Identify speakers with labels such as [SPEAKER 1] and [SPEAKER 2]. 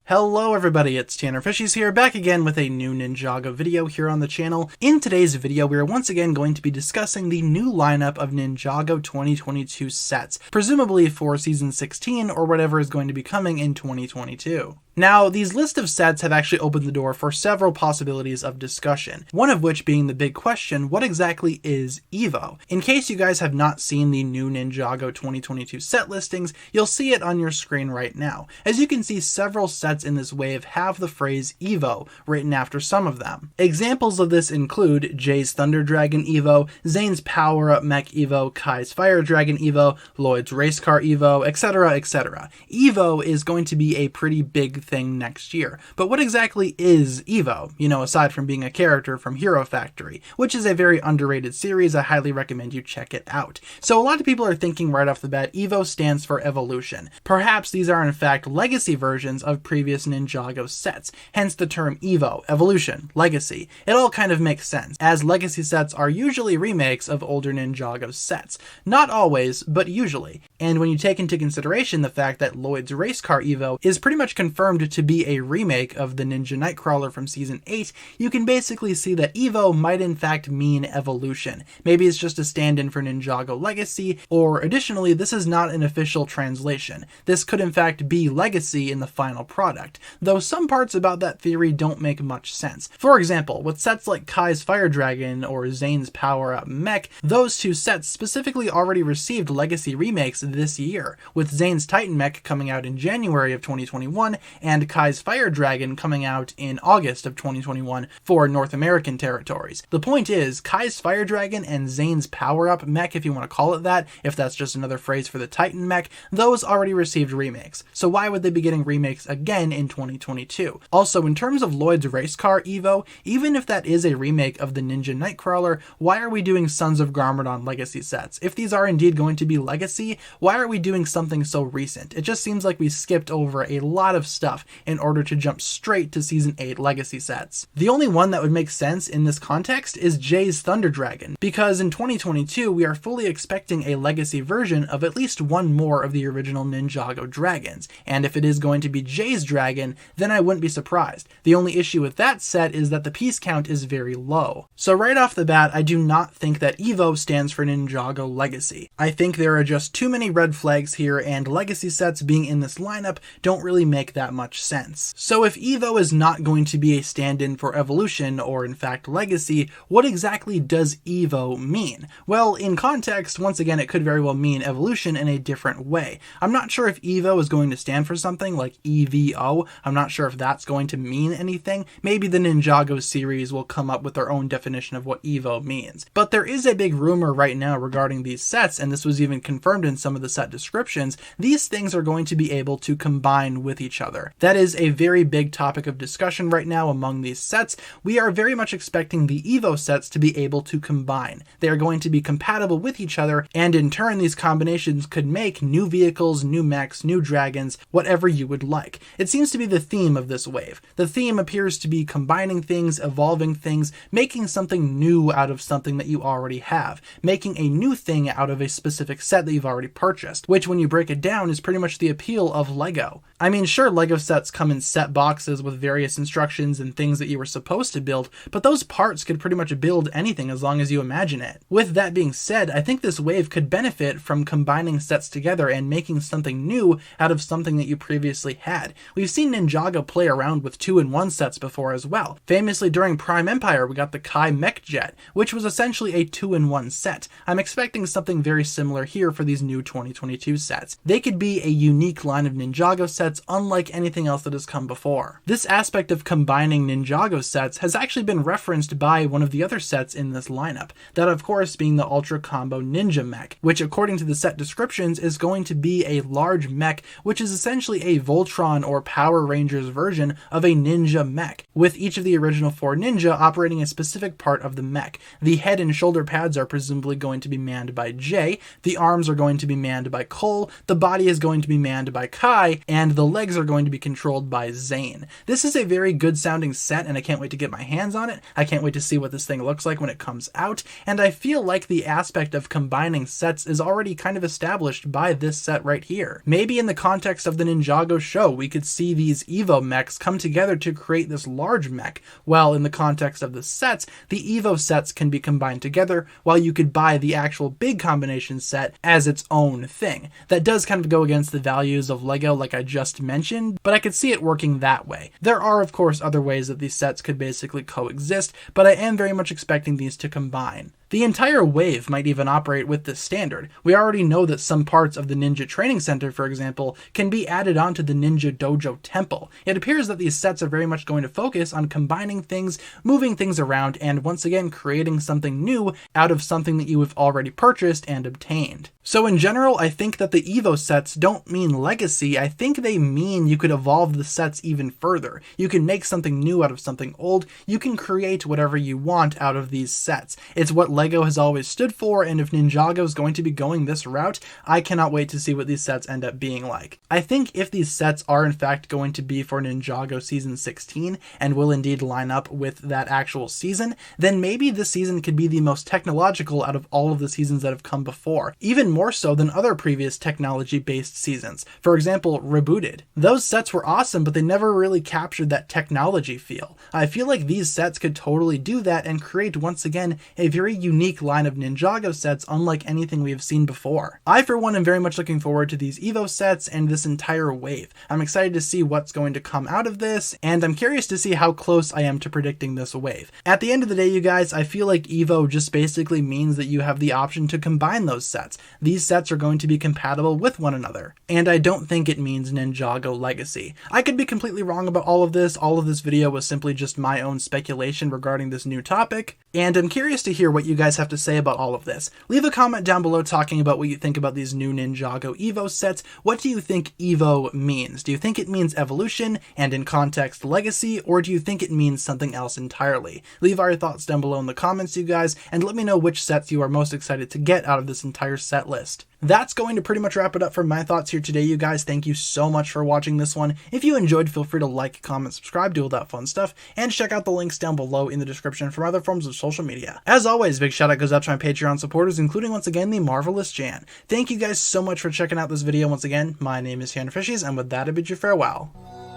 [SPEAKER 1] Hello everybody, it's TannerFishies here, back again with a new Ninjago video here on the channel. In today's video, we are once again going to be discussing the new lineup of Ninjago 2022 sets, presumably for Season 16 or whatever is going to be coming in 2022. Now, these list of sets have actually opened the door for several possibilities of discussion, one of which being the big question, what exactly is EVO? In case you guys have not seen the new Ninjago 2022 set listings, you'll see it on your screen right now. As you can see, several sets in this wave have the phrase EVO written after some of them. Examples of this include Jay's Thunder Dragon EVO, Zane's Power Up Mech EVO, Kai's Fire Dragon EVO, Lloyd's Race Car EVO, etc, etc. EVO is going to be a pretty big thing next year. But what exactly is EVO? You know, aside from being a character from Hero Factory, which is a very underrated series. I highly recommend you check it out. So a lot of people are thinking right off the bat, EVO stands for evolution. Perhaps these are in fact legacy versions of previous Ninjago sets, hence the term EVO, evolution, legacy. It all kind of makes sense, as legacy sets are usually remakes of older Ninjago sets. Not always, but usually. And when you take into consideration the fact that Lloyd's Race Car EVO is pretty much confirmed to be a remake of the Ninja Nightcrawler from Season 8, you can basically see that EVO might in fact mean evolution. Maybe it's just a stand-in for Ninjago Legacy, or additionally, this is not an official translation. This could in fact be Legacy in the final product, though some parts about that theory don't make much sense. For example, with sets like Kai's Fire Dragon or Zane's Power Up Mech, those two sets specifically already received Legacy remakes this year, with Zane's Titan Mech coming out in January of 2021 and Kai's Fire Dragon coming out in August of 2021 for North American territories. The point is, Kai's Fire Dragon and Zane's Power Up Mech, if you want to call it that, if that's just another phrase for the Titan Mech, those already received remakes. So why would they be getting remakes again in 2022? Also, in terms of Lloyd's Race Car EVO, even if that is a remake of the Ninja Nightcrawler, why are we doing Sons of Garmadon Legacy sets? If these are indeed going to be Legacy, why are we doing something so recent? It just seems like we skipped over a lot of stuff in order to jump straight to Season 8 Legacy sets. The only one that would make sense in this context is Jay's Thunder Dragon, because in 2022 we are fully expecting a Legacy version of at least one more of the original Ninjago dragons, and if it is going to be Jay's dragon, then I wouldn't be surprised. The only issue with that set is that the piece count is very low. So right off the bat, I do not think that EVO stands for Ninjago Legacy. I think there are just too many red flags here, and Legacy sets being in this lineup don't really make that much sense. So if EVO is not going to be a stand-in for evolution, or in fact Legacy, what exactly does EVO mean? Well, in context, once again, it could very well mean evolution in a different way. I'm not sure if EVO is going to stand for something like EVO. I'm not sure if that's going to mean anything. Maybe the Ninjago series will come up with their own definition of what EVO means. But there is a big rumor right now regarding these sets, and this was even confirmed in some of the set descriptions. These things are going to be able to combine with each other. That is a very big topic of discussion right now among these sets. We are very much expecting the EVO sets to be able to combine. They are going to be compatible with each other, and in turn these combinations could make new vehicles, new mechs, new dragons, whatever you would like. It seems to be the theme of this wave. The theme appears to be combining things, evolving things, making something new out of something that you already have, making a new thing out of a specific set that you've already purchased, which when you break it down is pretty much the appeal of Lego. I mean, sure, Lego sets come in set boxes with various instructions and things that you were supposed to build, but those parts could pretty much build anything as long as you imagine it. With that being said, I think this wave could benefit from combining sets together and making something new out of something that you previously had. We've seen Ninjago play around with 2-in-1 sets before as well. Famously during Prime Empire, we got the Kai Mech Jet, which was essentially a 2-in-1 set. I'm expecting something very similar here for these new 2022 sets. They could be a unique line of Ninjago sets unlike anything else that has come before. This aspect of combining Ninjago sets has actually been referenced by one of the other sets in this lineup, that of course being the Ultra Combo Ninja Mech, which according to the set descriptions is going to be a large mech which is essentially a Voltron or Power Rangers version of a ninja mech, with each of the original 4 ninja operating a specific part of the mech. The head and shoulder pads are presumably going to be manned by Jay, the arms are going to be manned by Cole, the body is going to be manned by Kai, and the legs are going to be be controlled by Zane. This is a very good sounding set, and I can't wait to get my hands on it. I can't wait to see what this thing looks like when it comes out, and I feel like the aspect of combining sets is already kind of established by this set right here. Maybe in the context of the Ninjago show, we could see these EVO mechs come together to create this large mech, while in the context of the sets, the EVO sets can be combined together, while you could buy the actual big combination set as its own thing. That does kind of go against the values of LEGO like I just mentioned, but I could see it working that way. There are of course other ways that these sets could basically coexist, but I am very much expecting these to combine. The entire wave might even operate with this standard. We already know that some parts of the Ninja Training Center, for example, can be added onto the Ninja Dojo Temple. It appears that these sets are very much going to focus on combining things, moving things around, and once again creating something new out of something that you have already purchased and obtained. So in general, I think that the EVO sets don't mean legacy. I think they mean you could evolve the sets even further. You can make something new out of something old. You can create whatever you want out of these sets. It's what LEGO has always stood for, and if Ninjago is going to be going this route, I cannot wait to see what these sets end up being like. I think if these sets are in fact going to be for Ninjago Season 16, and will indeed line up with that actual season, then maybe this season could be the most technological out of all of the seasons that have come before. Even more so than other previous technology-based seasons. For example, Rebooted. Those sets were awesome, but they never really captured that technology feel. I feel like these sets could totally do that and create, once again, a very unique line of Ninjago sets unlike anything we have seen before. I, for one, am very much looking forward to these EVO sets and this entire wave. I'm excited to see what's going to come out of this, and I'm curious to see how close I am to predicting this wave. At the end of the day, you guys, I feel like EVO just basically means that you have the option to combine those sets. These sets are going to be compatible with one another, and I don't think it means Ninjago Legacy. I could be completely wrong about all of this. All of this video was simply just my own speculation regarding this new topic, and I'm curious to hear what you guys have to say about all of this. Leave a comment down below talking about what you think about these new Ninjago EVO sets. What do you think EVO means? Do you think it means evolution, and in context legacy, or do you think it means something else entirely? Leave all your thoughts down below in the comments, you guys, and let me know which sets you are most excited to get out of this entire set list. That's going to pretty much wrap it up for my thoughts here today, you guys. Thank you so much for watching this one. If you enjoyed, feel free to like, comment, subscribe, do all that fun stuff, and check out the links down below in the description for other forms of social media. As always, big shout out goes out to my Patreon supporters, including once again the marvelous Jan. Thank you guys so much for checking out this video once again. My name is TannerFishies, and with that I bid you farewell.